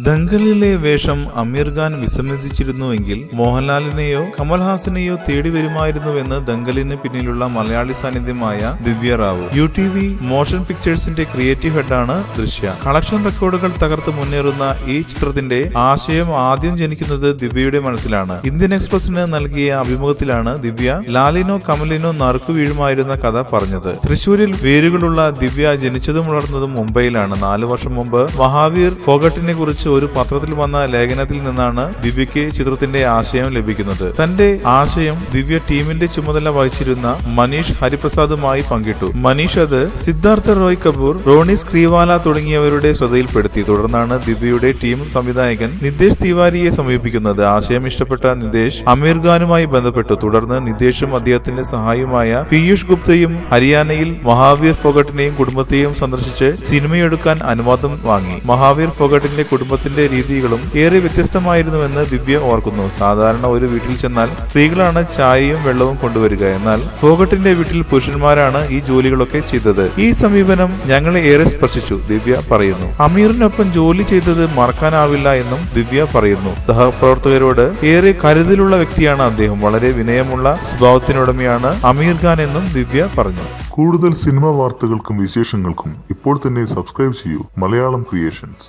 ദംഗലിലെ വേഷം അമീർ ഖാൻ വിസമ്മതിച്ചിരുന്നുവെങ്കിൽ മോഹൻലാലിനെയോ കമൽഹാസനെയോ തേടി വരുമായിരുന്നുവെന്ന് ദംഗലിന് പിന്നിലുള്ള മലയാളി സാന്നിധ്യമായ ദിവ്യ റാവു. UTV മോഷൻ പിക്ചേഴ്സിന്റെ ക്രിയേറ്റീവ് ഹെഡാണ് ദൃശ്യ. കളക്ഷൻ റെക്കോർഡുകൾ തകർത്ത് മുന്നേറുന്ന ഈ ചിത്രത്തിന്റെ ആശയം ആദ്യം ജനിക്കുന്നത് ദിവ്യയുടെ മനസ്സിലാണ്. ഇന്ത്യൻ എക്സ്പ്രസിന് നൽകിയ അഭിമുഖത്തിലാണ് ദിവ്യ ലാലിനോ കമലിനോ നറുക്കു വീഴുമായിരുന്ന കഥ പറഞ്ഞത്. തൃശൂരിൽ വേരുകളുള്ള ദിവ്യ ജനിച്ചതും വളർന്നതും മുംബൈയിലാണ്. 4 വർഷം മുമ്പ് മഹാവീർ ഫോഗട്ടിനെ കുറിച്ച് ഒരു പത്രത്തിൽ വന്ന ലേഖനത്തിൽ നിന്നാണ് ദിവ്യയ്ക്ക് ചിത്രത്തിന്റെ ആശയം ലഭിക്കുന്നത്. തന്റെ ആശയം ദിവ്യ ടീമിന്റെ ചുമതല വഹിച്ചിരുന്ന മനീഷ് ഹരിപ്രസാദുമായി പങ്കിട്ടു. മനീഷ് അത് സിദ്ധാർത്ഥ റോയ് കപൂർ, റോണി സ്ക്രീവാല തുടങ്ങിയവരുടെ ശ്രദ്ധയിൽപ്പെടുത്തി. തുടർന്നാണ് ദിവ്യയുടെ ടീം സംവിധായകൻ നിതേഷ് തിവാരിയെ സമീപിക്കുന്നത്. ആശയം ഇഷ്ടപ്പെട്ട നിതേഷ് അമീർ ഖാനുമായി ബന്ധപ്പെട്ടു. തുടർന്ന് നിതേഷും അദ്ദേഹത്തിന്റെ സഹായിയുമായ പീയൂഷ് ഗുപ്തയും ഹരിയാനയിൽ മഹാവീർ ഫോഗട്ടിനെയും കുടുംബത്തെയും സന്ദർശിച്ച് സിനിമയെടുക്കാൻ അനുവാദം വാങ്ങി. മഹാവീർ ഫോഗട്ടിന്റെ കുടുംബത്തിന്റെ രീതികളും ഏറെ വ്യത്യസ്തമായിരുന്നുവെന്ന് ദിവ്യ ഓർക്കുന്നു. സാധാരണ ഒരു വീട്ടിൽ ചെന്നാൽ സ്ത്രീകളാണ് ചായയും വെള്ളവും കൊണ്ടുവരിക. എന്നാൽ ഫോഗട്ടിന്റെ വീട്ടിൽ പുരുഷന്മാരാണ് ഈ ജോലികളൊക്കെ ചെയ്തത്. ഈ സമീപനം ഞങ്ങളെ ഏറെ സ്പർശിച്ചു, ദിവ്യ പറയുന്നു. അമീറിനൊപ്പം ജോലി ചെയ്തത് മറക്കാനാവില്ല എന്നും ദിവ്യ പറയുന്നു. സഹപ്രവർത്തകരോട് ഏറെ കരുതലുള്ള വ്യക്തിയാണ് അദ്ദേഹം. വളരെ വിനയമുള്ള സ്വഭാവത്തിനുടമയാണ് അമീർ ഖാൻ എന്നും ദിവ്യ പറഞ്ഞു. കൂടുതൽ സിനിമാ വാർത്തകൾക്കും വിശേഷങ്ങൾക്കും ഇപ്പോൾ തന്നെ സബ്സ്ക്രൈബ് ചെയ്യൂ മലയാളം ക്രിയേഷൻസ്.